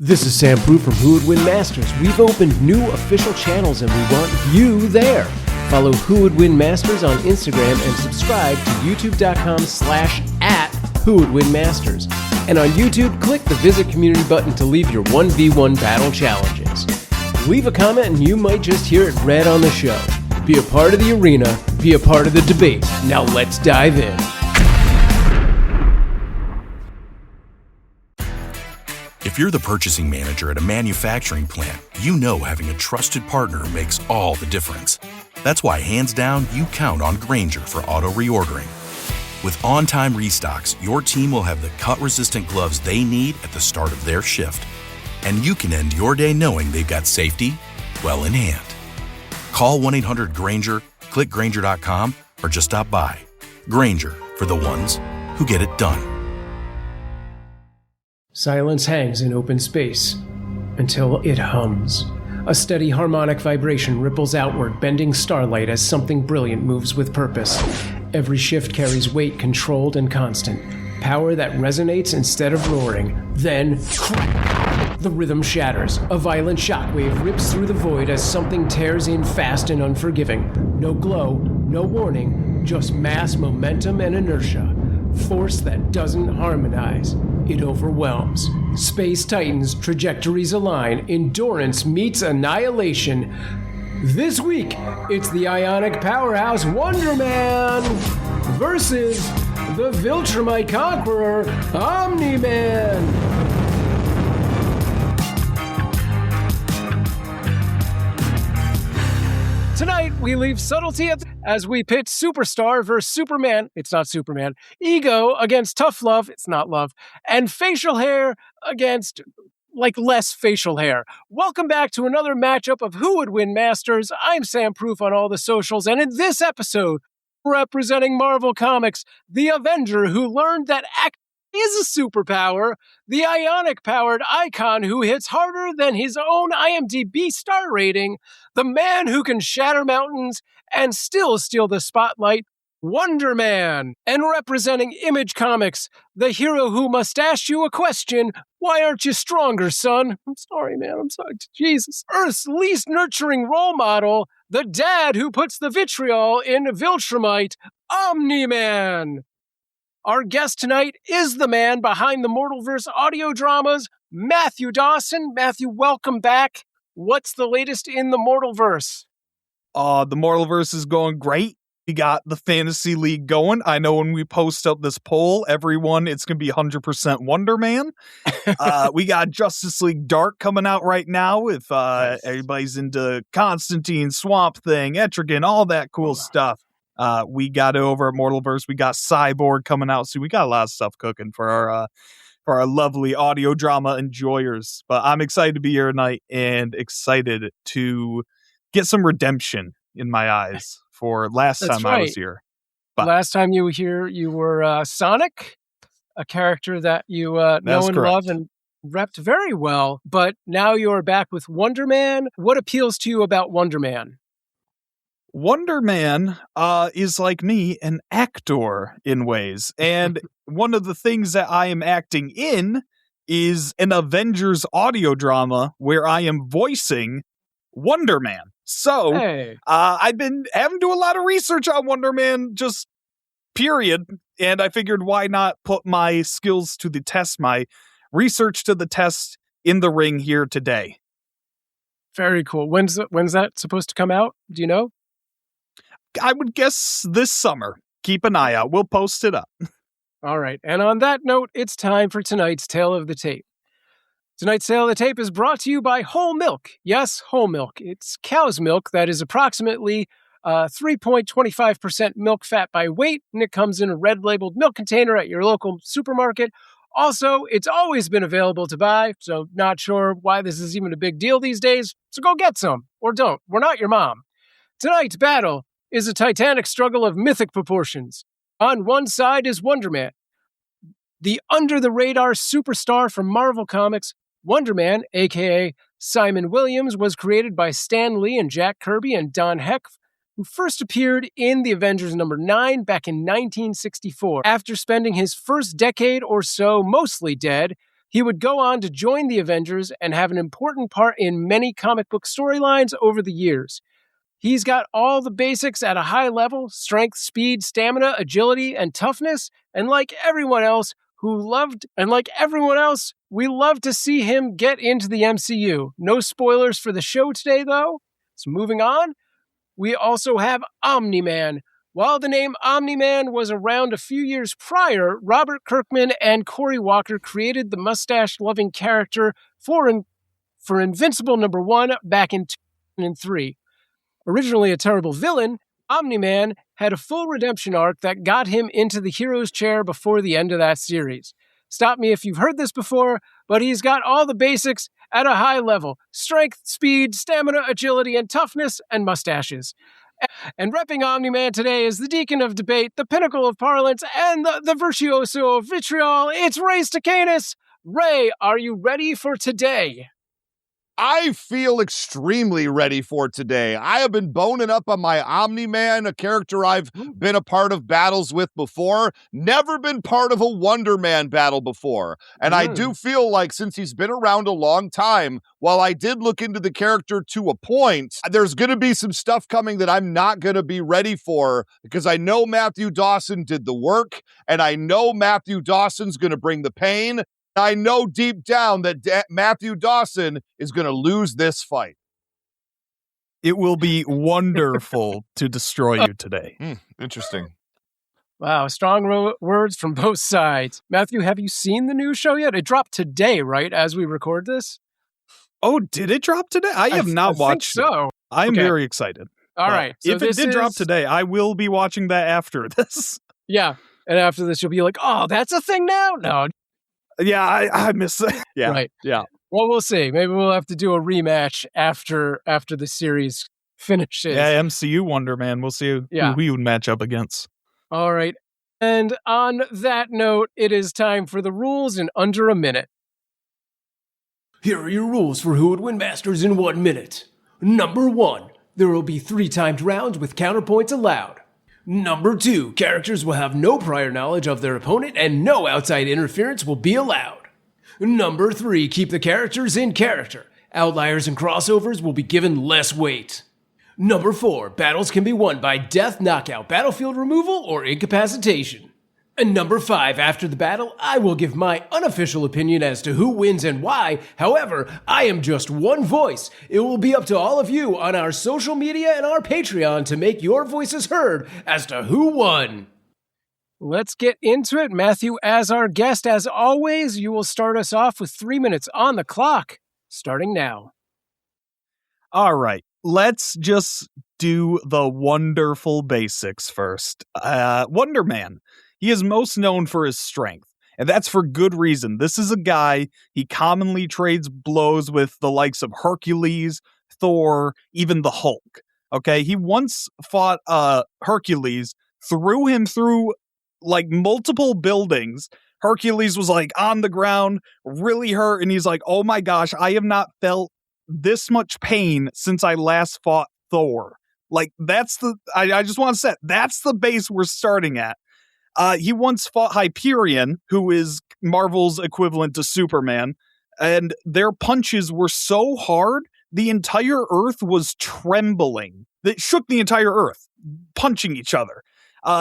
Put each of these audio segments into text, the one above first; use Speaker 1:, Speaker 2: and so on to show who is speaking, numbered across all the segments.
Speaker 1: This is Sam Prue from Who Would Win Masters. We've opened new official channels and we want you there. Follow Who Would Win Masters on Instagram and subscribe to youtube.com/@WhoWouldWinMasters. And on YouTube, click the Visit Community button to leave your 1v1 battle challenges. Leave a comment and you might just hear it read on the show. Be a part of the arena, be a part of the debate. Now let's dive in.
Speaker 2: If you're the purchasing manager at a manufacturing plant, you know having a trusted partner makes all the difference. That's why, hands down, you count on Grainger for auto reordering. With on-time restocks, your team will have the cut-resistant gloves they need at the start of their shift. And you can end your day knowing they've got safety well in hand. Call 1-800-GRAINGER, click Grainger.com, or just stop by. Grainger, for the ones who get it done.
Speaker 1: Silence hangs in open space until it hums. A steady harmonic vibration ripples outward, bending starlight as something brilliant moves with purpose. Every shift carries weight controlled and constant. Power that resonates instead of roaring. Then, crack! The rhythm shatters. A violent shockwave rips through the void as something tears in fast and unforgiving. No glow, no warning, just mass momentum and inertia. Force that doesn't harmonize. It overwhelms. Space tightens, trajectories align, endurance meets annihilation. This week, it's the ionic powerhouse Wonder-Man versus the Viltrumite conqueror Omni-Man. Tonight, we leave subtlety as we pit Superstar versus Superman. It's not Superman. Ego against Tough Love. It's not love. And facial hair against, less facial hair. Welcome back to another matchup of Who Would Win Masters. I'm Sam Proof on all the socials. And in this episode, representing Marvel Comics, the Avenger who learned that acting is a superpower, the ionic-powered icon who hits harder than his own IMDb star rating, the man who can shatter mountains and still steal the spotlight, Wonder-Man. And representing Image Comics, the hero who must ask you a question, why aren't you stronger, son? I'm sorry, man, I'm sorry. Jesus. Earth's least nurturing role model, the dad who puts the vitriol in Viltrumite, Omni-Man. Our guest tonight is the man behind the Mortalverse audio dramas, Matthew Dawson. Matthew, welcome back. What's the latest in the Mortalverse?
Speaker 3: The Mortalverse is going great. We got the Fantasy League going. I know when we post up this poll, everyone, it's going to be 100% Wonder-Man. We got Justice League Dark coming out right now if everybody's into Constantine, Swamp Thing, Etrigan, all that cool stuff. We got it over at Mortalverse. We got Cyborg coming out soon. We got a lot of stuff cooking for our lovely audio drama enjoyers. But I'm excited to be here tonight and excited to get some redemption in my eyes for last time I was here. But
Speaker 1: last time you were here, you were Sonic, a character that you know and love and repped very well. But now you're back with Wonder-Man. What appeals to you about Wonder-Man?
Speaker 3: Wonder-Man is, like me, an actor in ways. And one of the things that I am acting in is an Avengers audio drama where I am voicing Wonder-Man. So, I've been having to do a lot of research on Wonder-Man, just period. And I figured, why not put my skills to the test, my research to the test in the ring here today.
Speaker 1: Very cool. When's that supposed to come out? Do you know?
Speaker 3: I would guess this summer. Keep an eye out. We'll post it up.
Speaker 1: All right. And on that note, it's time for tonight's Tale of the Tape. Tonight's Tale of the Tape is brought to you by whole milk. Yes, whole milk. It's cow's milk that is approximately 3.25% milk fat by weight, and it comes in a red-labeled milk container at your local supermarket. Also, it's always been available to buy, so not sure why this is even a big deal these days, so go get some. Or don't. We're not your mom. Tonight's battle is a titanic struggle of mythic proportions. On one side is Wonder-Man, the under-the-radar superstar from Marvel Comics. Wonder-Man, a.k.a. Simon Williams, was created by Stan Lee and Jack Kirby and Don Heck, who first appeared in the Avengers #9 back in 1964. After spending his first decade or so mostly dead, He would go on to join the Avengers and have an important part in many comic book storylines over the years. He's got all the basics at a high level: strength, speed, stamina, agility, and toughness. And like everyone else, we love to see him get into the MCU. No spoilers for the show today, though. So moving on, we also have Omni-Man. While the name Omni-Man was around a few years prior, Robert Kirkman and Cory Walker created the mustache-loving character for Invincible #1 back in 2003. Originally a terrible villain, Omni-Man had a full redemption arc that got him into the hero's chair before the end of that series. Stop me if you've heard this before, but he's got all the basics at a high level: strength, speed, stamina, agility, and toughness, and mustaches. And repping Omni-Man today is the deacon of debate, the pinnacle of parlance, and the virtuoso of vitriol. It's Ray Stakenas. Ray, are you ready for today?
Speaker 4: I feel extremely ready for today. I have been boning up on my Omni-Man, a character I've been a part of battles with before. Never been part of a Wonder Man battle before. And I do feel like, since he's been around a long time, while I did look into the character to a point, there's going to be some stuff coming that I'm not going to be ready for, because I know Matthew Dawson did the work, and I know Matthew Dawson's going to bring the pain. I know deep down that Matthew Dawson is going to lose this fight.
Speaker 3: It will be wonderful to destroy you today.
Speaker 4: Interesting.
Speaker 1: Wow, strong words from both sides. Matthew, have you seen the new show yet? It dropped today, right, as we record this?
Speaker 3: Oh, did it drop today? I have not watched it.
Speaker 1: So.
Speaker 3: I'm very excited.
Speaker 1: All right.
Speaker 3: So if it did drop today, I will be watching that after this.
Speaker 1: Yeah, and after this, you'll be like, oh, that's a thing now? No.
Speaker 3: Yeah, I miss it. Yeah,
Speaker 1: right.
Speaker 3: Yeah.
Speaker 1: Well, we'll see. Maybe we'll have to do a rematch after the series finishes.
Speaker 3: Yeah, MCU Wonder Man. We'll see who we would match up against.
Speaker 1: All right. And on that note, it is time for the rules in under a minute.
Speaker 5: Here are your rules for Who Would Win Masters in 1 minute. Number 1, there will be 3 timed rounds with counterpoints allowed. Number 2, characters will have no prior knowledge of their opponent and no outside interference will be allowed. Number 3, keep the characters in character. Outliers and crossovers will be given less weight. Number 4, battles can be won by death, knockout, battlefield removal, or incapacitation. And number 5, after the battle, I will give my unofficial opinion as to who wins and why. However, I am just one voice. It will be up to all of you on our social media and our Patreon to make your voices heard as to who won.
Speaker 1: Let's get into it. Matthew, as our guest, as always, you will start us off with 3 minutes on the clock, starting now.
Speaker 3: All right. Let's just do the wonderful basics first. Wonder Man. He is most known for his strength, and that's for good reason. This is a guy, he commonly trades blows with the likes of Hercules, Thor, even the Hulk. Okay, he once fought Hercules, threw him through like multiple buildings. Hercules was like on the ground, really hurt, and he's like, oh my gosh, I have not felt this much pain since I last fought Thor. Like, that's I just want to say, that's the base we're starting at. He once fought Hyperion, who is Marvel's equivalent to Superman, and their punches were so hard, the entire Earth was trembling. It shook the entire Earth, punching each other.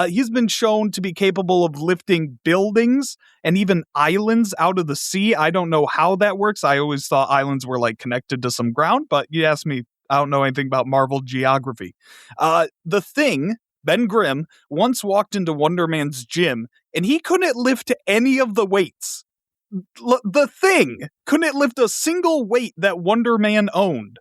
Speaker 3: He's been shown to be capable of lifting buildings and even islands out of the sea. I don't know how that works. I always thought islands were like connected to some ground, but you asked me, I don't know anything about Marvel geography. The Thing, Ben Grimm, once walked into Wonder Man's gym, and he couldn't lift any of the weights. The Thing couldn't lift a single weight that Wonder Man owned.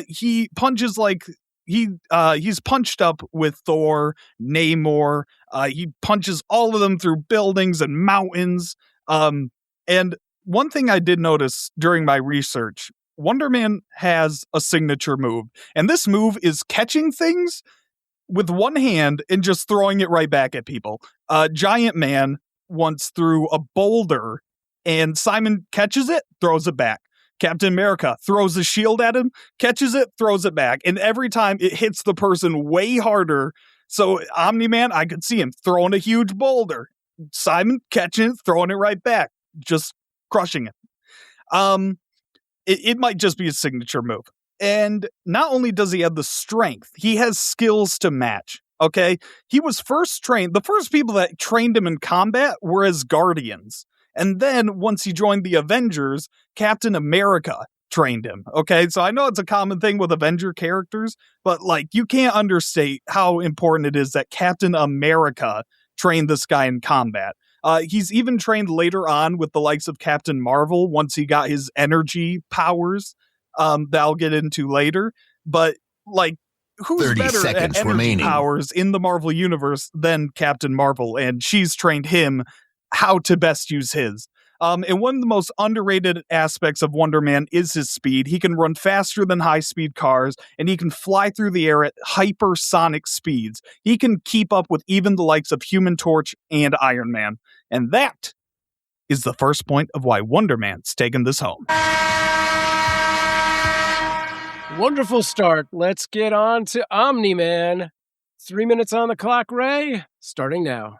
Speaker 3: He punches like he's punched up with Thor, Namor. He punches all of them through buildings and mountains. And one thing I did notice during my research, Wonder Man has a signature move, and this move is catching things with one hand and just throwing it right back at people. Giant Man once threw a boulder, and Simon catches it, throws it back. Captain America throws a shield at him, catches it, throws it back. And every time it hits the person way harder. So Omni-Man, I could see him throwing a huge boulder. Simon catching it, throwing it right back. Just crushing it. It might just be a signature move. And not only does he have the strength, he has skills to match. Okay, he was first trained. The first people that trained him in combat were as guardians. And then once he joined the Avengers, Captain America trained him. Okay, so I know it's a common thing with Avenger characters, but like you can't understate how important it is that Captain America trained this guy in combat. He's even trained later on with the likes of Captain Marvel once he got his energy powers that I'll get into later. But like, who's better at energy powers in the Marvel universe than Captain Marvel? And she's trained him how to best use his. And one of the most underrated aspects of Wonder Man is his speed. He can run faster than high-speed cars, and he can fly through the air at hypersonic speeds. He can keep up with even the likes of Human Torch and Iron Man. And that is the first point of why Wonder Man's taken this home.
Speaker 1: Wonderful start. Let's get on to Omni-Man. 3 minutes on the clock, Ray. Starting now.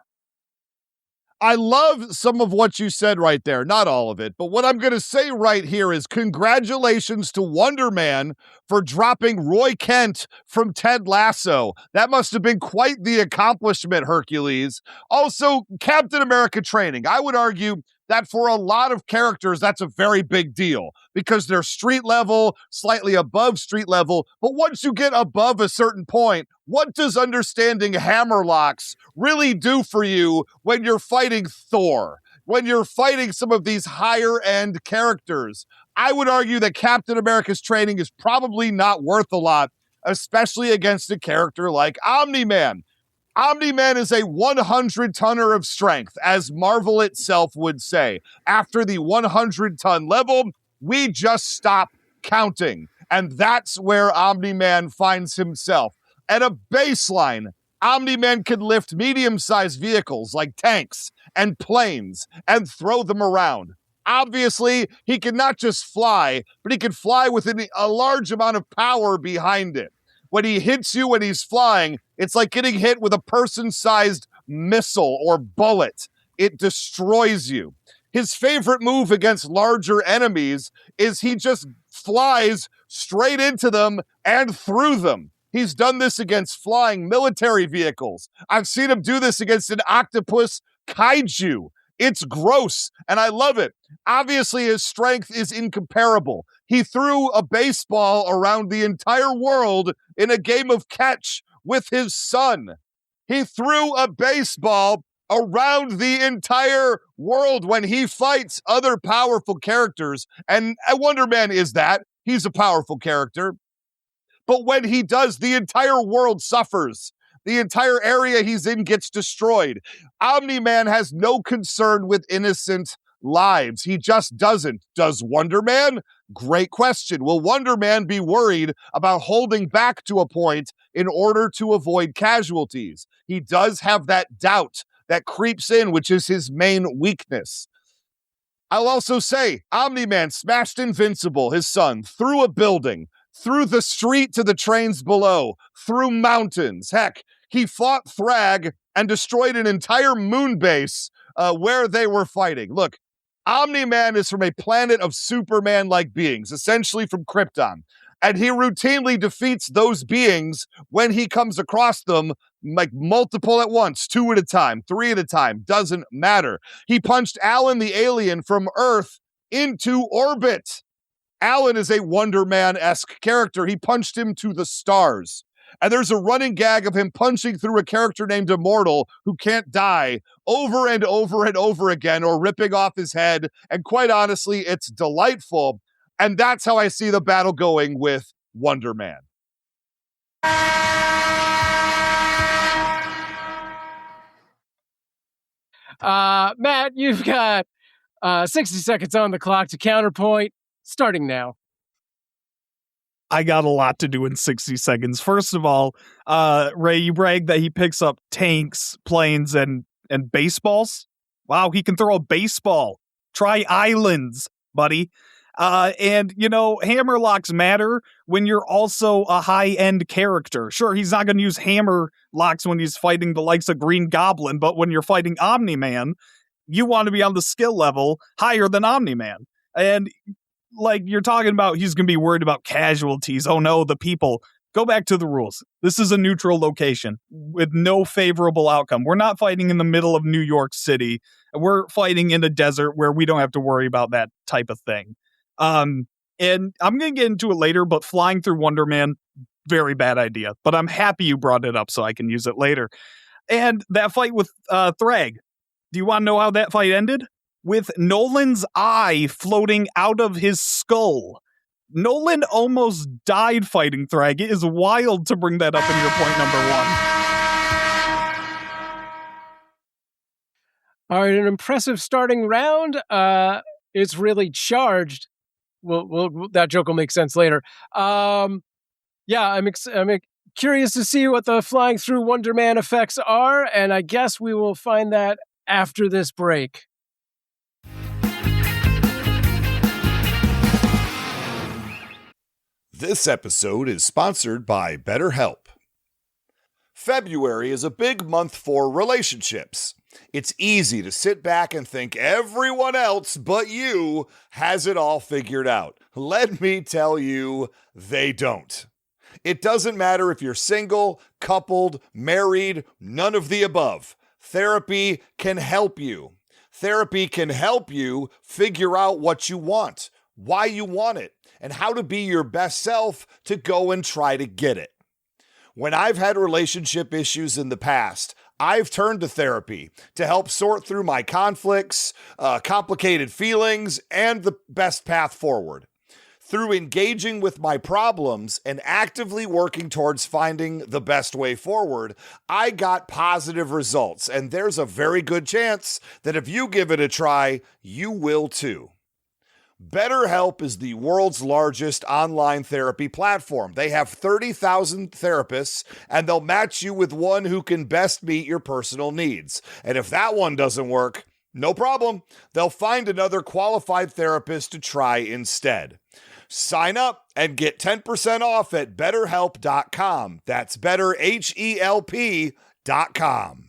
Speaker 4: I love some of what you said right there. Not all of it, but what I'm going to say right here is congratulations to Wonder Man for dropping Roy Kent from Ted Lasso. That must have been quite the accomplishment, Hercules. Also, Captain America training. I would argue that for a lot of characters, that's a very big deal because they're street level, slightly above street level. But once you get above a certain point, what does understanding hammerlocks really do for you when you're fighting Thor? When you're fighting some of these higher end characters? I would argue that Captain America's training is probably not worth a lot, especially against a character like Omni-Man. Omni-Man is a 100-tonner of strength, as Marvel itself would say. After the 100-ton level, we just stop counting. And that's where Omni-Man finds himself. At a baseline, Omni-Man can lift medium-sized vehicles like tanks and planes and throw them around. Obviously, he can not just fly, but he can fly with a large amount of power behind it. When he hits you when he's flying, it's like getting hit with a person-sized missile or bullet. It destroys you. His favorite move against larger enemies is he just flies straight into them and through them. He's done this against flying military vehicles. I've seen him do this against an octopus kaiju. It's gross, and I love it. Obviously, his strength is incomparable. He threw a baseball around the entire world in a game of catch with his son. He threw a baseball around the entire world when he fights other powerful characters. And Wonder Man is that. He's a powerful character. But when he does, the entire world suffers. The entire area he's in gets destroyed. Omni-Man has no concern with innocent lives. He just doesn't. Does Wonder Man? Great question. Will Wonder Man be worried about holding back to a point in order to avoid casualties? He does have that doubt that creeps in, which is his main weakness. I'll also say Omni-Man smashed Invincible, his son, through a building, through the street to the trains below, through mountains. Heck, he fought Thrag and destroyed an entire moon base where they were fighting. Look, Omni-Man is from a planet of Superman-like beings, essentially from Krypton. And he routinely defeats those beings when he comes across them, like multiple at once, 2 at a time, 3 at a time, doesn't matter. He punched Alan the alien from Earth into orbit. Alan is a Wonder Man-esque character. He punched him to the stars. And there's a running gag of him punching through a character named Immortal who can't die over and over and over again, or ripping off his head. And quite honestly, it's delightful. And that's how I see the battle going with Wonder Man.
Speaker 1: Matt, you've got 60 seconds on the clock to counterpoint. Starting now.
Speaker 3: I got a lot to do in 60 seconds. First of all, Ray, you bragged that he picks up tanks, planes, and baseballs. Wow, he can throw a baseball. Try islands, buddy. And, you know, hammerlocks matter when you're also a high-end character. Sure, he's not going to use hammerlocks when he's fighting the likes of Green Goblin, but when you're fighting Omni-Man, you want to be on the skill level higher than Omni-Man. And like you're talking about, he's going to be worried about casualties. Oh no, the people. Go back to the rules. This is a neutral location with no favorable outcome. We're not fighting in the middle of New York City. We're fighting in a desert where we don't have to worry about that type of thing. And I'm going to get into it later, but flying through Wonder Man, very bad idea. But I'm happy you brought it up so I can use it later. And that fight with Thrag. Do you want to know how that fight ended? With Nolan's eye floating out of his skull. Nolan almost died fighting Thrag. It is wild to bring that up in your point number one.
Speaker 1: All right, an impressive starting round. It's really charged. Well, that joke will make sense later. I'm curious to see what the flying through Wonder Man effects are, and I guess we will find that after this break.
Speaker 4: This episode is sponsored by BetterHelp. February is a big month for relationships. It's easy to sit back and think everyone else but you has it all figured out. Let me tell you, they don't. It doesn't matter if you're single, coupled, married, none of the above. Therapy can help you. Therapy can help you figure out what you want, why you want it, and how to be your best self to go and try to get it. When I've had relationship issues in the past, I've turned to therapy to help sort through my conflicts, complicated feelings, and the best path forward. Through engaging with my problems and actively working towards finding the best way forward, I got positive results, and there's a very good chance that if you give it a try, you will too. BetterHelp is the world's largest online therapy platform. They have 30,000 therapists, and they'll match you with one who can best meet your personal needs. And if that one doesn't work, no problem. They'll find another qualified therapist to try instead. Sign up and get 10% off at BetterHelp.com. That's BetterHelp.com.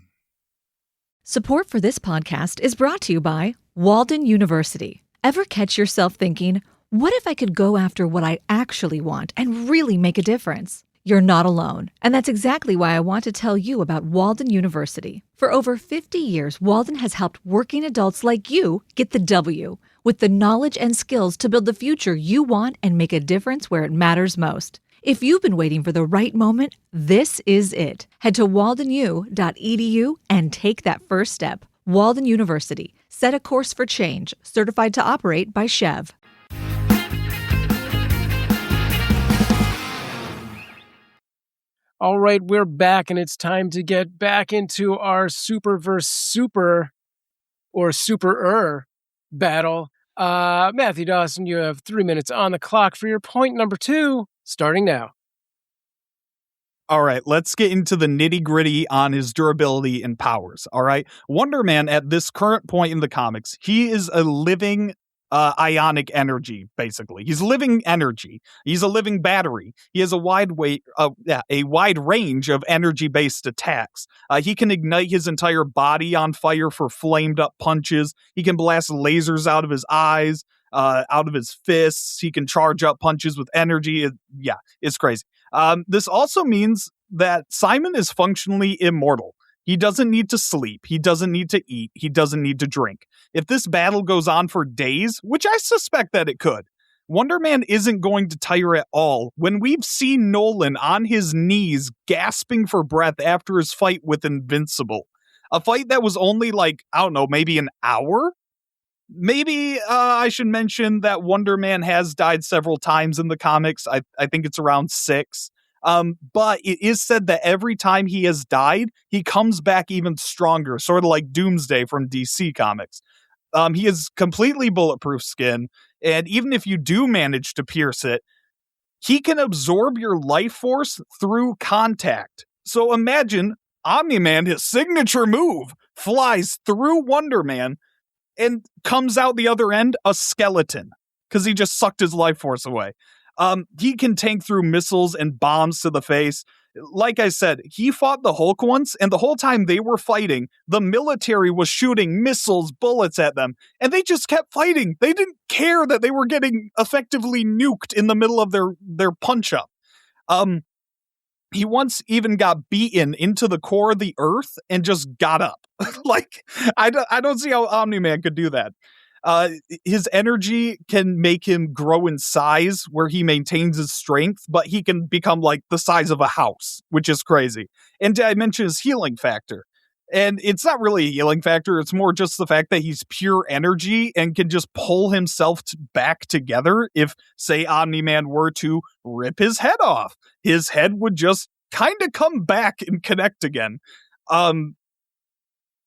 Speaker 6: Support for this podcast is brought to you by Walden University. Ever catch yourself thinking, what if I could go after what I actually want and really make a difference? You're not alone, and that's exactly why I want to tell you about Walden University. For over 50 years, Walden has helped working adults like you get the W, with the knowledge and skills to build the future you want and make a difference where it matters most. If you've been waiting for the right moment, this is it. Head to waldenu.edu and take that first step. Walden University. Set a course for change. Certified to operate by Chev.
Speaker 1: All right, we're back, and it's time to get back into our super versus super or super-er battle. Matthew Dawson, you have 3 minutes on the clock for your point number 2, starting now.
Speaker 3: All right, let's get into the nitty-gritty on his durability and powers, all right? Wonder Man, at this current point in the comics, he is a living ionic energy, basically. He's living energy. He's a living battery. He has a wide range of energy-based attacks. He can ignite his entire body on fire for flamed-up punches. He can blast lasers out of his eyes, out of his fists. He can charge up punches with energy. It's crazy. This also means that Simon is functionally immortal. He doesn't need to sleep. He doesn't need to eat. He doesn't need to drink. If this battle goes on for days, which I suspect that it could, Wonder Man isn't going to tire at all. When we've seen Nolan on his knees gasping for breath after his fight with Invincible, a fight that was only maybe an hour? Maybe I should mention that Wonder Man has died several times in the comics. I think it's around 6. But it is said that every time he has died, he comes back even stronger, sort of like Doomsday from DC Comics. He has completely bulletproof skin, and even if you do manage to pierce it, he can absorb your life force through contact. So imagine Omni-Man, his signature move, flies through Wonder Man and comes out the other end a skeleton because he just sucked his life force away. He can tank through missiles and bombs to the face. Like I said, he fought the Hulk once, and the whole time they were fighting, the military was shooting missiles, bullets at them, and they just kept fighting. They didn't care that they were getting effectively nuked in the middle of their punch-up. He once even got beaten into the core of the earth and just got up. Like, I don't see how Omni-Man could do that. His energy can make him grow in size where he maintains his strength, but he can become like the size of a house, which is crazy. And I mentioned his healing factor. And it's not really a healing factor. It's more just the fact that he's pure energy and can just pull himself back together. If, say, Omni-Man were to rip his head off, his head would just kind of come back and connect again.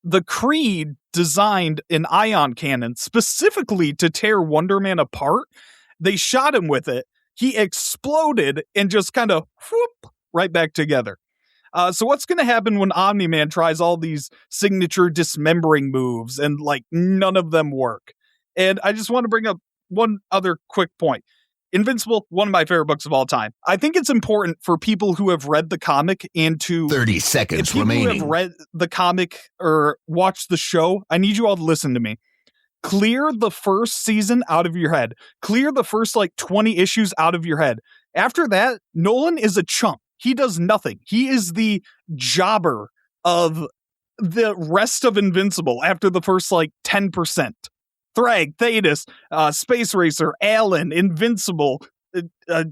Speaker 3: The Kree designed an ion cannon specifically to tear Wonder Man apart. They shot him with it. He exploded and just kind of whoop right back together. So what's going to happen when Omni-Man tries all these signature dismembering moves and like none of them work? And I just want to bring up one other quick point. Invincible, one of my favorite books of all time. I think it's important for people who have read the comic and to
Speaker 7: 30 seconds
Speaker 3: if people
Speaker 7: remaining.
Speaker 3: who have read the comic or watched the show, I need you all to listen to me. Clear the first season out of your head. Clear the first like 20 issues out of your head. After that, Nolan is a chump. He does nothing. He is the jobber of the rest of Invincible after the first like 10%. Thrag, Thetis, Space Racer, Alan, Invincible,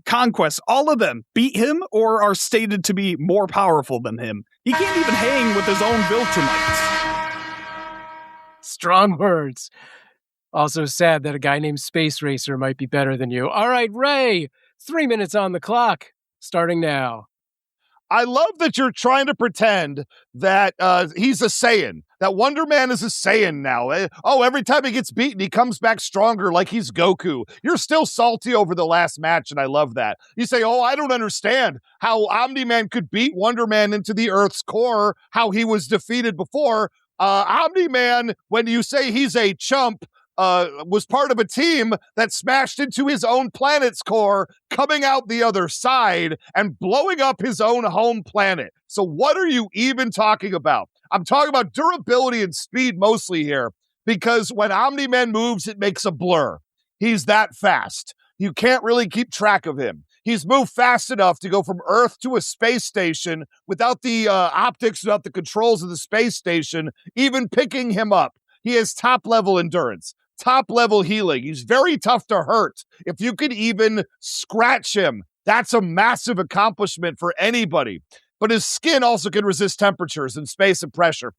Speaker 3: Conquest, all of them beat him or are stated to be more powerful than him. He can't even hang with his own Viltrumites.
Speaker 1: Strong words. Also sad that a guy named Space Racer might be better than you. All right, Ray, 3 minutes on the clock, starting now.
Speaker 4: I love that you're trying to pretend that he's a Saiyan, that Wonder Man is a Saiyan now. Every time he gets beaten, he comes back stronger like he's Goku. You're still salty over the last match, and I love that. You say, I don't understand how Omni-Man could beat Wonder Man into the Earth's core, how he was defeated before. Omni-Man, when you say he's a chump, was part of a team that smashed into his own planet's core, coming out the other side and blowing up his own home planet. So what are you even talking about? I'm talking about durability and speed mostly here, because when Omni-Man moves, it makes a blur. He's that fast. You can't really keep track of him. He's moved fast enough to go from Earth to a space station without the optics, without the controls of the space station, even picking him up. He has top-level endurance. Top-level healing. He's very tough to hurt. If you could even scratch him, that's a massive accomplishment for anybody. But his skin also can resist temperatures and space and pressure.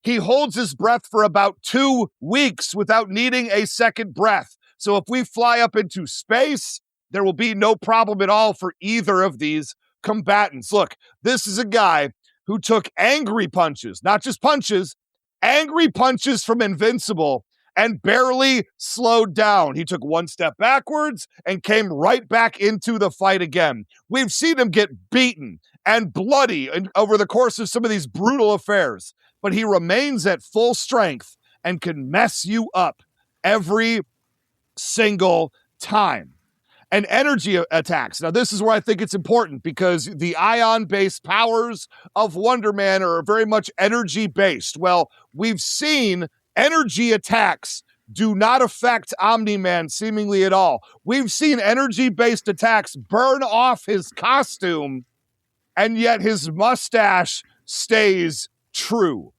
Speaker 4: He holds his breath for about 2 weeks without needing a second breath. So if we fly up into space, there will be no problem at all for either of these combatants. Look, this is a guy who took angry punches, not just punches, angry punches from Invincible, and barely slowed down. He took one step backwards and came right back into the fight again. We've seen him get beaten and bloody over the course of some of these brutal affairs, but he remains at full strength and can mess you up every single time. And energy attacks. Now, this is where I think it's important, because the ion-based powers of Wonder Man are very much energy-based. Well, we've seen energy attacks do not affect Omni-Man seemingly at all. We've seen energy-based attacks burn off his costume, and yet his mustache stays true.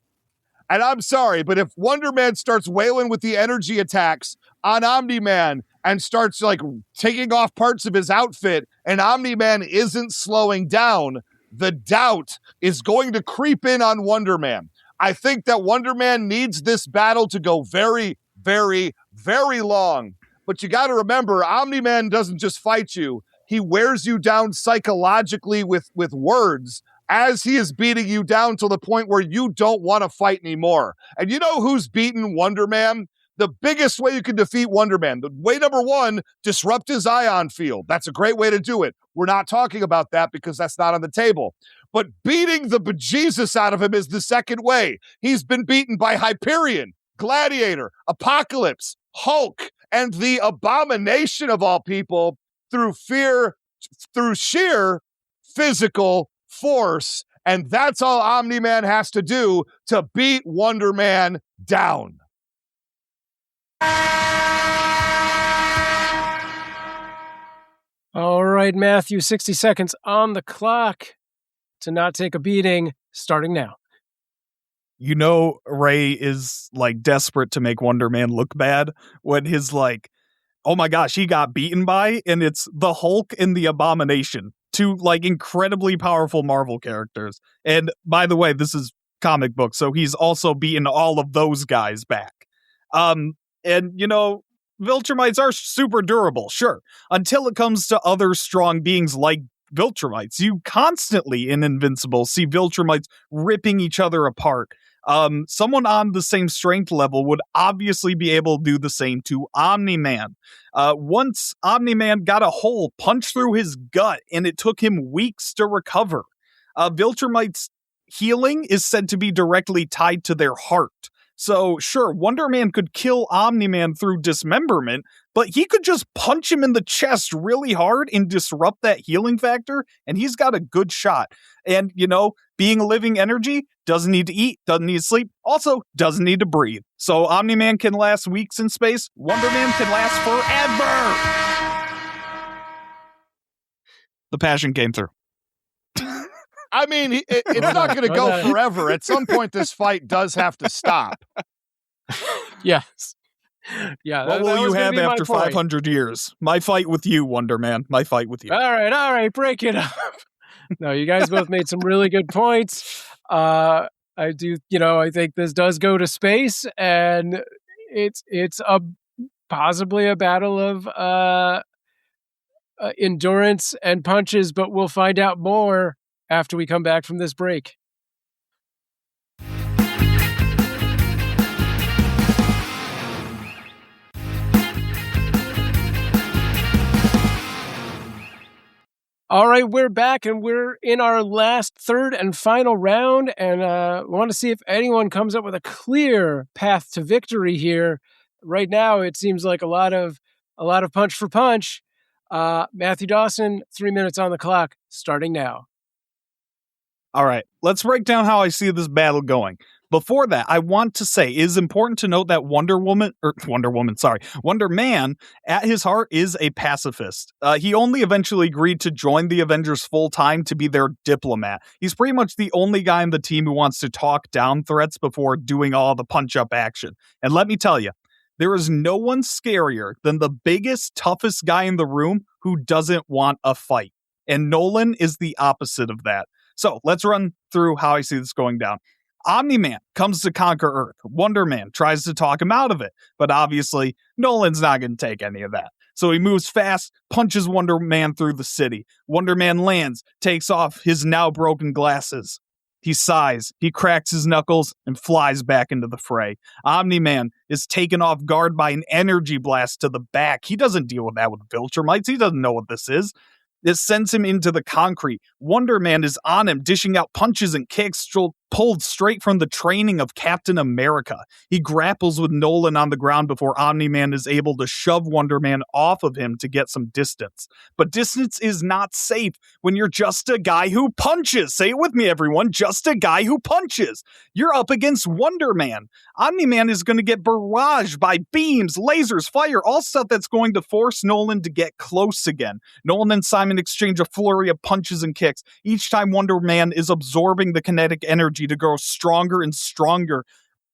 Speaker 4: And I'm sorry, but if Wonder Man starts wailing with the energy attacks on Omni-Man and starts like taking off parts of his outfit, and Omni-Man isn't slowing down, the doubt is going to creep in on Wonder Man. I think that Wonder Man needs this battle to go very, very, very long. But you got to remember, Omni-Man doesn't just fight you. He wears you down psychologically with words as he is beating you down to the point where you don't want to fight anymore. And you know who's beaten Wonder Man? The biggest way you can defeat Wonder Man. The way number one, disrupt his ion field. That's a great way to do it. We're not talking about that because that's not on the table. But beating the bejesus out of him is the second way. He's been beaten by Hyperion, Gladiator, Apocalypse, Hulk, and the abomination of all people, through sheer physical force. And that's all Omni-Man has to do to beat Wonder Man down.
Speaker 1: All right, Matthew, 60 seconds on the clock to not take a beating, starting now.
Speaker 3: You know, Ray is like desperate to make Wonder Man look bad when his like, oh my gosh, he got beaten by, and it's the Hulk and the Abomination, two like incredibly powerful Marvel characters. And by the way, this is comic book, so he's also beaten all of those guys back. And you know, Viltrumites are super durable, sure, until it comes to other strong beings like Viltrumites. You constantly in Invincible see Viltrumites ripping each other apart. Someone on the same strength level would obviously be able to do the same to Omni-Man. Once Omni-Man got a hole punched through his gut, and it took him weeks to recover. Viltrumite's healing is said to be directly tied to their heart. So, sure, Wonder Man could kill Omni-Man through dismemberment, but he could just punch him in the chest really hard and disrupt that healing factor, and he's got a good shot. And, you know, being a living energy, doesn't need to eat, doesn't need to sleep, also doesn't need to breathe. So Omni-Man can last weeks in space, Wonder Man can last forever! The passion came through.
Speaker 4: I mean, it's not going to go forever. At some point, this fight does have to stop.
Speaker 1: Yes. Yeah.
Speaker 3: What will you have after 500 years? My fight with you, Wonder Man. My fight with you.
Speaker 1: All right. Break it up. No, you guys both made some really good points. I think this does go to space, and it's possibly a battle of endurance and punches, but we'll find out more after we come back from this break. All right, we're back, and we're in our last third and final round, and we want to see if anyone comes up with a clear path to victory here. Right now, it seems like a lot of punch for punch. Matthew Dawson, 3 minutes on the clock, starting now.
Speaker 3: All right, let's break down how I see this battle going. Before that, I want to say it is important to note that Wonder Man, at his heart, is a pacifist. He only eventually agreed to join the Avengers full time to be their diplomat. He's pretty much the only guy in the team who wants to talk down threats before doing all the punch-up action. And let me tell you, there is no one scarier than the biggest, toughest guy in the room who doesn't want a fight. And Nolan is the opposite of that. So let's run through how I see this going down. Omni-Man comes to conquer Earth. Wonder Man tries to talk him out of it, but obviously Nolan's not going to take any of that. So he moves fast, punches Wonder Man through the city. Wonder Man lands, takes off his now broken glasses. He sighs, he cracks his knuckles, and flies back into the fray. Omni-Man is taken off guard by an energy blast to the back. He doesn't deal with that with Viltrumites. He doesn't know what this is. This sends him into the concrete. Wonder Man is on him, dishing out punches and kicks pulled straight from the training of Captain America. He grapples with Nolan on the ground before Omni-Man is able to shove Wonder Man off of him to get some distance. But distance is not safe when you're just a guy who punches. Say it with me, everyone. Just a guy who punches. You're up against Wonder Man. Omni-Man is going to get barraged by beams, lasers, fire, all stuff that's going to force Nolan to get close again. Nolan and Simon exchange a flurry of punches and kicks. Each time Wonder Man is absorbing the kinetic energy to grow stronger and stronger.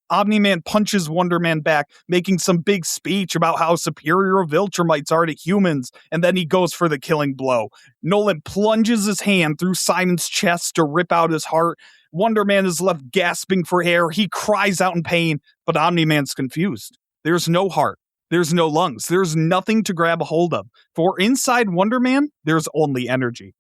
Speaker 3: Omni-Man punches Wonder Man back, making some big speech about how superior Viltrumites are to humans, and then he goes for the killing blow. Nolan plunges his hand through Simon's chest to rip out his heart. Wonder Man is left gasping for air. He cries out in pain, but Omni-Man's confused. There's no heart. There's no lungs. There's nothing to grab a hold of. For inside Wonder Man, there's only energy.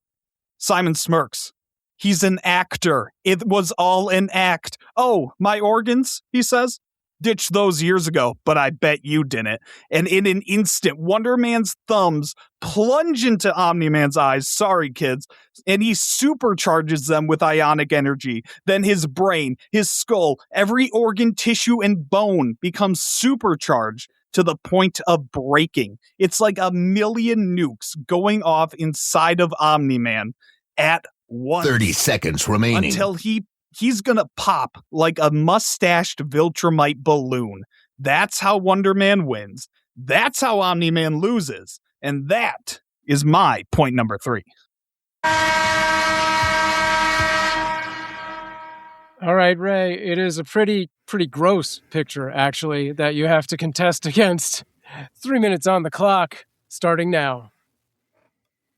Speaker 3: Simon smirks. He's an actor. It was all an act. Oh, my organs, he says. Ditched those years ago, but I bet you didn't. And in an instant, Wonder Man's thumbs plunge into Omni-Man's eyes. Sorry, kids. And he supercharges them with ionic energy. Then his brain, his skull, every organ, tissue, and bone becomes supercharged. to the point of breaking. It's like a million nukes going off inside of Omni-Man at once.
Speaker 7: 30 seconds remaining.
Speaker 3: Until he's gonna pop like a mustached Viltrumite balloon. That's how Wonder Man wins. That's how Omni-Man loses. And that is my point number 3.
Speaker 1: All right, Ray, it is a pretty gross picture, actually, that you have to contest against. 3 minutes on the clock, starting now.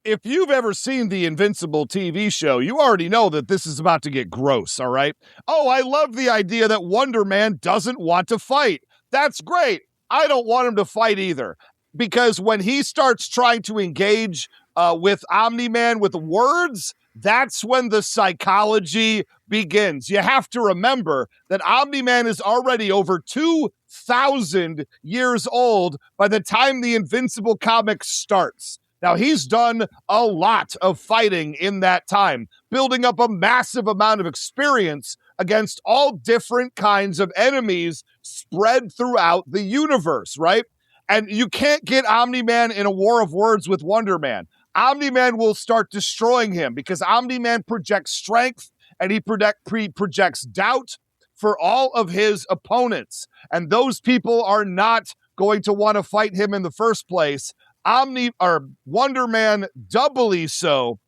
Speaker 4: If you've ever seen the Invincible TV show, you already know that this is about to get gross, all right? Oh, I love the idea that Wonder Man doesn't want to fight. That's great. I don't want him to fight either. Because when he starts trying to engage with Omni-Man with words, that's when the psychology begins. You have to remember that Omni-Man is already over 2,000 years old by the time the Invincible comic starts. Now, he's done a lot of fighting in that time, building up a massive amount of experience against all different kinds of enemies spread throughout the universe, right? And you can't get Omni-Man in a war of words with Wonder Man. Omni-Man will start destroying him because Omni-Man projects strength and he projects doubt for all of his opponents. And those people are not going to want to fight him in the first place. Wonder Man doubly so.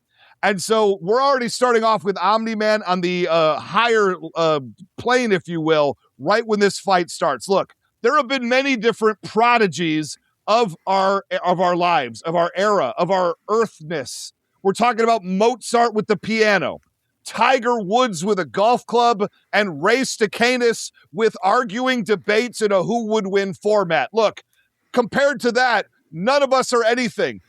Speaker 4: And so we're already starting off with Omni-Man on the higher plane, if you will, right when this fight starts. Look, there have been many different prodigies of our lives, of our era, of our earthness. We're talking about Mozart with the piano, Tiger Woods with a golf club, and Ray Stakenas with arguing debates in a who would win format. Look, compared to that, none of us are anything.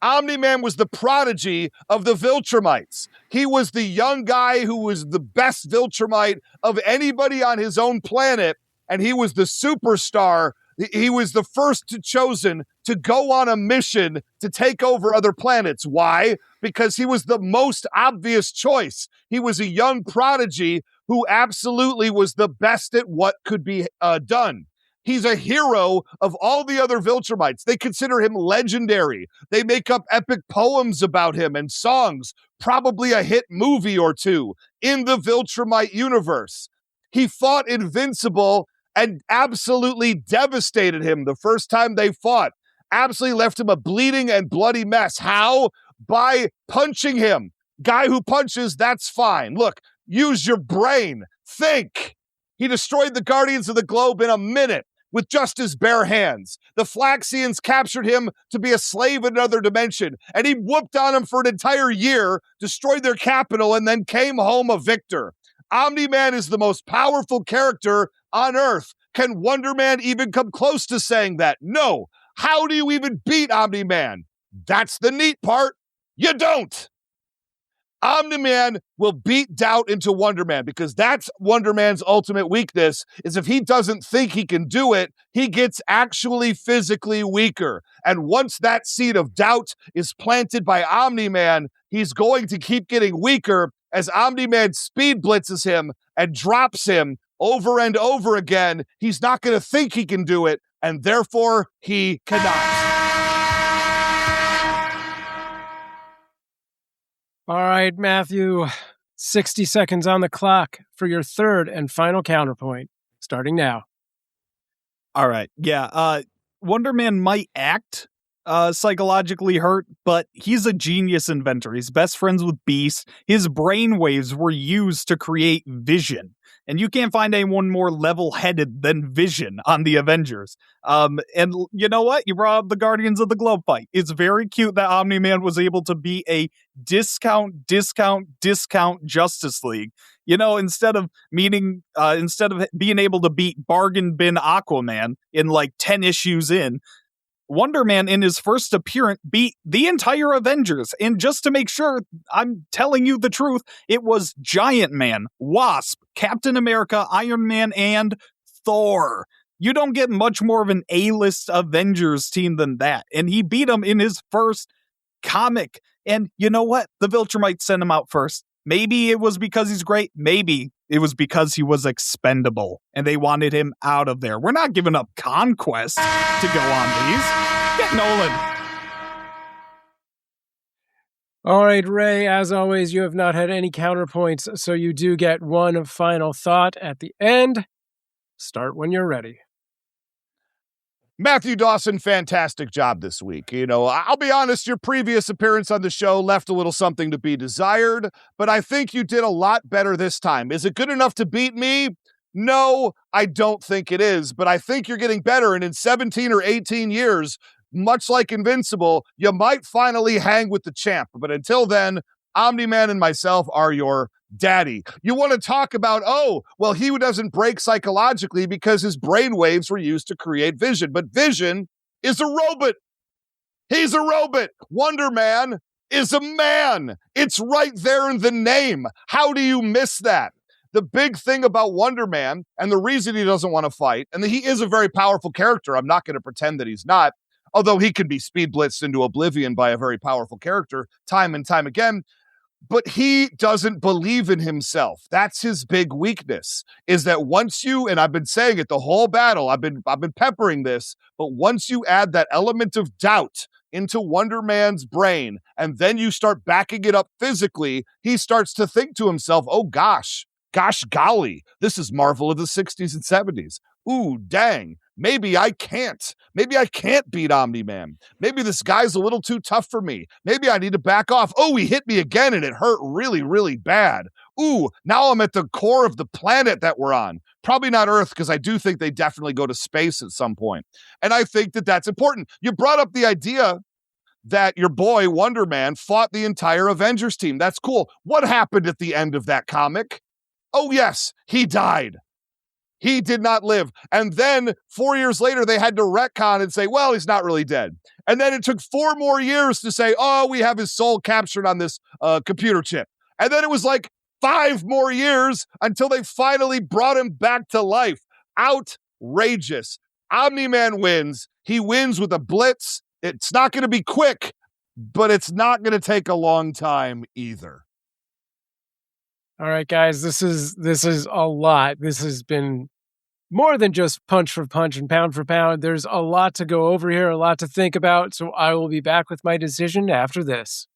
Speaker 4: Omni-Man was the prodigy of the Viltrumites. He was the young guy who was the best Viltrumite of anybody on his own planet, and he was the superstar. He was the first chosen to go on a mission to take over other planets. Why? Because he was the most obvious choice. He was a young prodigy who absolutely was the best at what could be done. He's a hero of all the other Viltrumites. They consider him legendary. They make up epic poems about him and songs, probably a hit movie or two in the Viltrumite universe. He fought Invincible and absolutely devastated him the first time they fought. Absolutely left him a bleeding and bloody mess. How? By punching him. Guy who punches, that's fine. Look, use your brain. Think. He destroyed the Guardians of the Globe in a minute with just his bare hands. The Flaxians captured him to be a slave in another dimension, and he whooped on them for an entire year, destroyed their capital, and then came home a victor. Omni-Man is the most powerful character on Earth. Can Wonder Man even come close to saying that? No. How do you even beat Omni-Man? That's the neat part. You don't. Omni-Man will beat doubt into Wonder Man because that's Wonder Man's ultimate weakness, is if he doesn't think he can do it, he gets actually physically weaker. And once that seed of doubt is planted by Omni-Man, he's going to keep getting weaker as Omni-Man speed blitzes him and drops him over and over again. He's not going to think he can do it, and therefore he cannot.
Speaker 1: All right, Matthew, 60 seconds on the clock for your third and final counterpoint, starting now.
Speaker 3: All right. Yeah. Wonder Man might act psychologically hurt, but he's a genius inventor. He's best friends with Beast. His brainwaves were used to create Vision. And you can't find anyone more level-headed than Vision on the Avengers. And you know what? You brought up the Guardians of the Globe fight. It's very cute that Omni-Man was able to be a discount Justice League. You know, instead of being able to beat Bargain Bin Aquaman in like 10 issues in, Wonder Man in his first appearance beat the entire Avengers. And just to make sure I'm telling you the truth, it was Giant Man, Wasp, Captain America, Iron Man, and Thor. You don't get much more of an A-list Avengers team than that. And he beat him in his first comic. And you know what? The Viltrumites sent him out first. Maybe it was because he's great. Maybe. it was because he was expendable and they wanted him out of there. We're not giving up Conquest to go on these. Get Nolan.
Speaker 1: All right, Ray, as always, you have not had any counterpoints, so you do get one final thought at the end. Start when you're ready.
Speaker 4: Matthew Dawson, fantastic job this week. You know, I'll be honest, your previous appearance on the show left a little something to be desired, but I think you did a lot better this time. Is it good enough to beat me? No, I don't think it is, but I think you're getting better, and in 17 or 18 years, much like Invincible, you might finally hang with the champ. But until then, Omni-Man and myself are your daddy. You want to talk about, he doesn't break psychologically because his brain waves were used to create Vision. But Vision is a robot. He's a robot. Wonder Man is a man. It's right there in the name. How do you miss that? The big thing about Wonder Man, and the reason he doesn't want to fight, and he is a very powerful character. I'm not going to pretend that he's not, although he can be speed blitzed into oblivion by a very powerful character time and time again. But he doesn't believe in himself. That's his big weakness, is that once you, and I've been saying it the whole battle, I've been peppering this, but once you add that element of doubt into Wonder Man's brain, and then you start backing it up physically, he starts to think to himself, oh gosh golly, this is Marvel of the 60s and 70s. Ooh, dang. Maybe I can't beat Omni-Man. Maybe this guy's a little too tough for me. Maybe I need to back off. Oh, he hit me again and it hurt really, really bad. Ooh, now I'm at the core of the planet that we're on. Probably not Earth, because I do think they definitely go to space at some point. And I think that that's important. You brought up the idea that your boy Wonder Man fought the entire Avengers team. That's cool. What happened at the end of that comic? Oh, yes, he died. He did not live. And then 4 years later, they had to retcon and say, well, he's not really dead. And then it took 4 more years to say, oh, we have his soul captured on this computer chip. And then it was like 5 more years until they finally brought him back to life. Outrageous. Omni-Man wins. He wins with a blitz. It's not going to be quick, but it's not going to take a long time either.
Speaker 1: All right, guys, this is a lot. This has been more than just punch for punch and pound for pound. There's a lot to go over here, a lot to think about, so I will be back with my decision after this.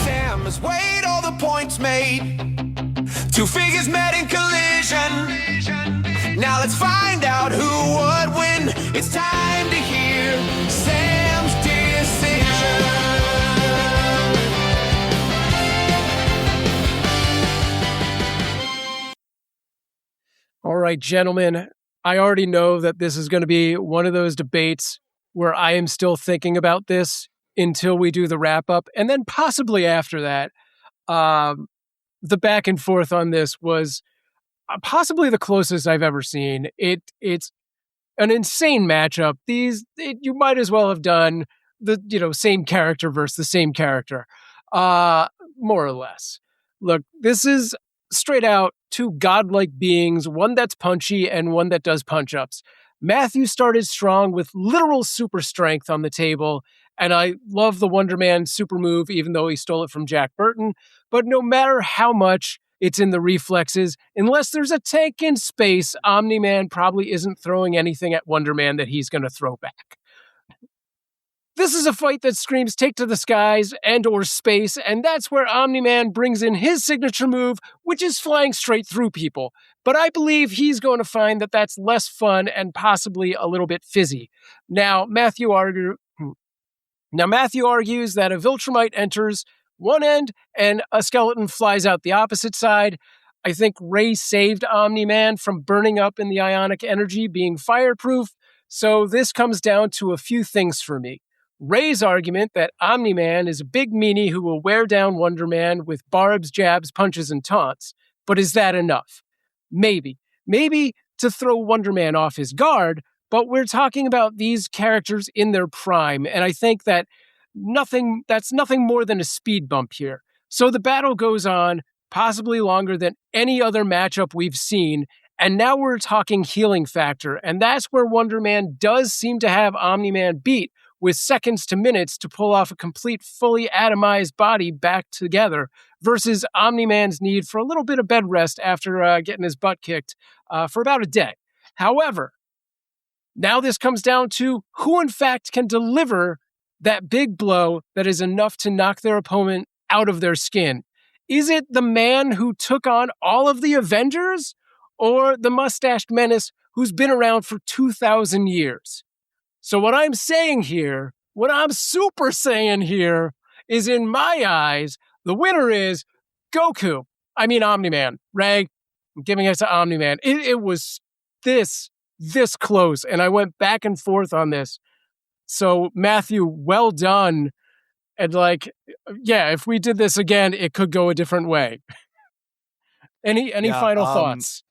Speaker 7: Sam has weighed all the points made. 2 figures met in collision. Now let's find out who would win. It's time to hear Sam's decision.
Speaker 1: All right, gentlemen, I already know that this is going to be one of those debates where I am still thinking about this until we do the wrap up. And then possibly after that, the back and forth on this was possibly the closest I've ever seen. It's an insane matchup. You might as well have done the same character versus the same character, more or less. Look, this is straight out 2 godlike beings, one that's punchy and one that does punch-ups. Matthew started strong with literal super strength on the table, and I love the Wonder Man super move, even though he stole it from Jack Burton. But no matter how much it's in the reflexes, unless there's a tank in space, Omni-Man probably isn't throwing anything at Wonder Man that he's going to throw back. This is a fight that screams take to the skies and or space, and that's where Omni-Man brings in his signature move, which is flying straight through people. But I believe he's going to find that that's less fun and possibly a little bit fizzy. Now, Matthew argues that a Viltrumite enters one end and a skeleton flies out the opposite side. I think Ray saved Omni-Man from burning up in the ionic energy, being fireproof. So this comes down to a few things for me. Ray's argument that Omni-Man is a big meanie who will wear down Wonder Man with barbs, jabs, punches, and taunts. But is that enough? Maybe. Maybe to throw Wonder Man off his guard, but we're talking about these characters in their prime, and I think that's nothing more than a speed bump here. So the battle goes on, possibly longer than any other matchup we've seen, And now we're talking healing factor. And that's where Wonder Man does seem to have Omni-Man beat, with seconds to minutes to pull off a complete, fully atomized body back together, versus Omni-Man's need for a little bit of bed rest after getting his butt kicked for about a day. However, now this comes down to who in fact can deliver that big blow that is enough to knock their opponent out of their skin. Is it the man who took on all of the Avengers, or the mustached menace who's been around for 2,000 years? So what I'm saying here, what I'm super saying here, is in my eyes, the winner is Goku. I mean Omni-Man. Ray, I'm giving it to Omni-Man. It was this close, and I went back and forth on this. So Matthew, well done. And if we did this again, it could go a different way. Any final thoughts?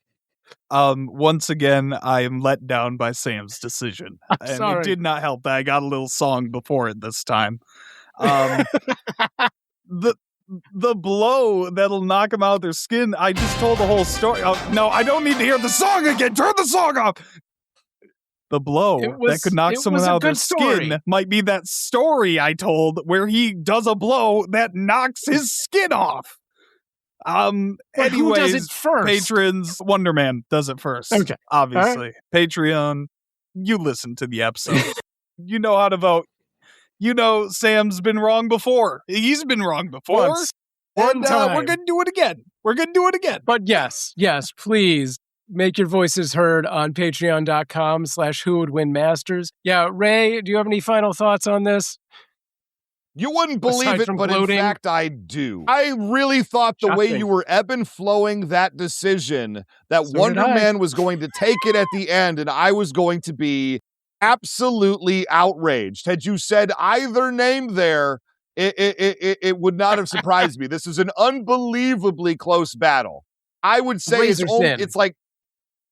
Speaker 3: Once again, I am let down by Sam's decision. And
Speaker 1: sorry.
Speaker 3: It did not help that I got a little song before it this time. The blow that'll knock them out of their skin, I just told the whole story. Oh, no, I don't need to hear the song again. Turn the song off. The blow that could knock someone out of their skin might be that story I told where he does a blow that knocks his skin off.
Speaker 1: Anyways, who does it first?
Speaker 3: Patrons, Wonder Man does it first.
Speaker 1: Okay.
Speaker 3: Obviously.
Speaker 1: Right.
Speaker 3: Patreon, you listen to the episode. You know how to vote. You know Sam's been wrong before. He's been wrong before.
Speaker 1: One time.
Speaker 3: We're going to do it again.
Speaker 1: But yes, please make your voices heard on patreon.com/whowouldwinmasters. Yeah, Ray, do you have any final thoughts on this?
Speaker 4: You wouldn't believe
Speaker 1: Aside
Speaker 4: it,
Speaker 1: from
Speaker 4: but
Speaker 1: gloating?
Speaker 4: in fact, I do. I really thought the way you were ebb and flowing that decision, that Wonder Man was going to take it at the end, and I was going to be absolutely outraged. Had you said either name there, it would not have surprised me. This is an unbelievably close battle. I would say it's like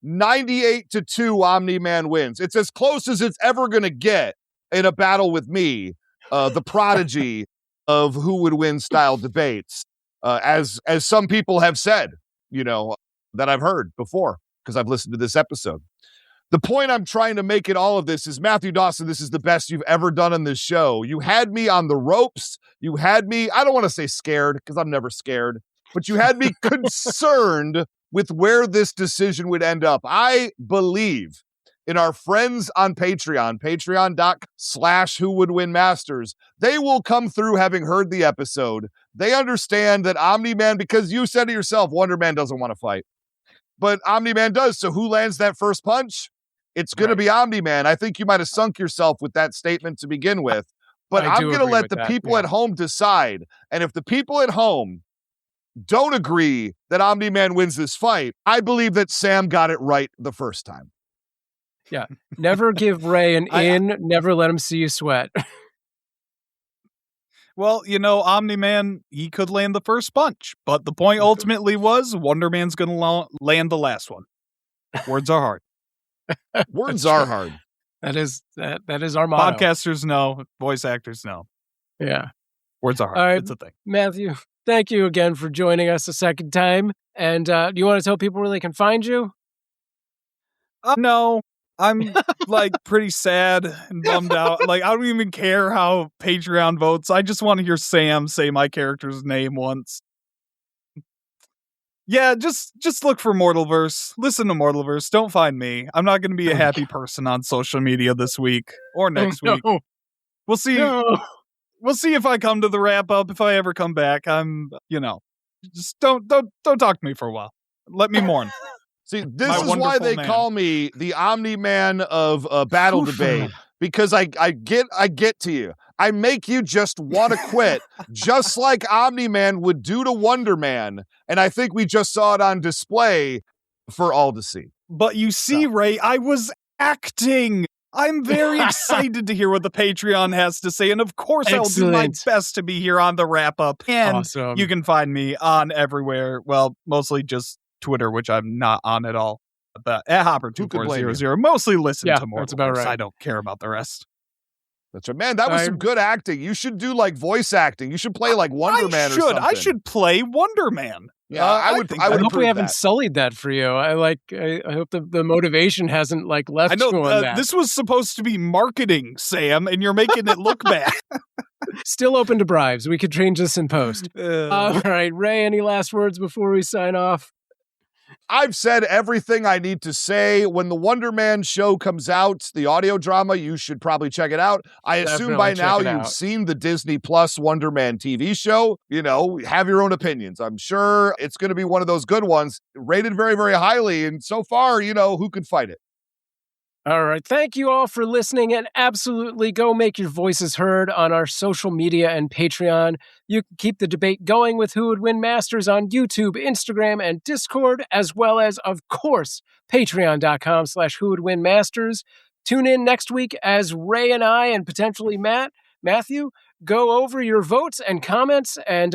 Speaker 4: 98-2 Omni-Man wins. It's as close as it's ever going to get in a battle with me. The prodigy of who would win style debates, as some people have said, that I've heard before because I've listened to this episode. The point I'm trying to make in all of this is, Matthew Dawson, this is the best you've ever done on this show. You had me on the ropes. You had me, I don't want to say scared because I'm never scared, but you had me concerned with where this decision would end up. I believe in our friends on Patreon, patreon.com/whowouldwinmasters. They will come through having heard the episode. They understand that Omni-Man, because you said it yourself, Wonder Man doesn't want to fight. But Omni-Man does, so who lands that first punch? It's going to be Omni-Man. I think you might have sunk yourself with that statement to begin with. But I'm going to let the people at home decide. And if the people at home don't agree that Omni-Man wins this fight, I believe that Sam got it right the first time.
Speaker 1: Yeah. Never give Ray an in. Never let him see you sweat.
Speaker 3: Well, Omni-Man, he could land the first punch. But the point ultimately was Wonder Man's going to land the last one. Words are hard.
Speaker 4: Words are hard.
Speaker 1: That is our motto.
Speaker 3: Podcasters know. Voice actors know.
Speaker 1: Yeah.
Speaker 3: Words are hard.
Speaker 1: All right,
Speaker 3: it's a thing.
Speaker 1: Matthew, thank you again for joining us a second time. And do you want to tell people where they can find you?
Speaker 3: No. I'm pretty sad and bummed out. I don't even care how Patreon votes. I just want to hear Sam say my character's name once. Yeah, just look for Mortalverse. Listen to Mortalverse. Don't find me. I'm not going to be a happy person on social media this week or next week. We'll see.
Speaker 1: No.
Speaker 3: We'll see if I come to the wrap up. If I ever come back, I'm, just don't talk to me for a while. Let me mourn.
Speaker 4: See, this is why they call me the Omni-Man of battle debate, because I get to you. I make you just want to quit, just like Omni-Man would do to Wonder Man. And I think we just saw it on display for all to see.
Speaker 3: But you see, Ray, I was acting. I'm very excited to hear what the Patreon has to say. And of course, I'll do my best to be here on the wrap up. And you can find me on everywhere. Well, mostly just Twitter, which I'm not on at all. But at Hopper2400, mostly listen to more.
Speaker 1: That's about right.
Speaker 3: I don't care about the rest.
Speaker 4: That's right, man. That was some good acting. You should do voice acting. You should play Wonder Man or something.
Speaker 3: I should play Wonder Man.
Speaker 4: Yeah, I would
Speaker 1: I hope we
Speaker 4: approve
Speaker 1: haven't
Speaker 4: that.
Speaker 1: sullied that for you. I hope the motivation hasn't left
Speaker 3: I know
Speaker 1: you on that.
Speaker 3: this was supposed to be marketing, Sam, and you're making it look bad.
Speaker 1: Still open to bribes. We could change this in post. All right, Ray, any last words before we sign off?
Speaker 4: I've said everything I need to say. When the Wonder Man show comes out, the audio drama, you should probably check it out. I assume by now you've seen the Disney Plus Wonder Man TV show. Have your own opinions. I'm sure it's going to be one of those good ones, rated very, very highly. And so far, who can fight it?
Speaker 1: All right. Thank you all for listening, and absolutely go make your voices heard on our social media and Patreon. You can keep the debate going with Who Would Win Masters on YouTube, Instagram, and Discord, as well as, of course, patreon.com/Who Would Win Masters. Tune in next week as Ray and I, and potentially Matthew, go over your votes and comments and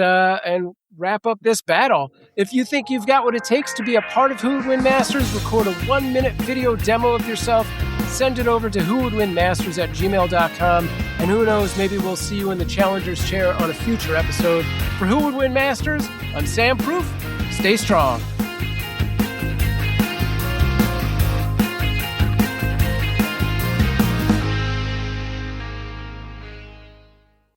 Speaker 1: wrap up this battle. If you think you've got what it takes to be a part of Who Would Win Masters, record a 1-minute video demo of yourself, send it over to whowouldwinmasters@gmail.com, and who knows, maybe we'll see you in the challenger's chair on a future episode. For Who Would Win Masters, I'm Sam Proof. Stay strong.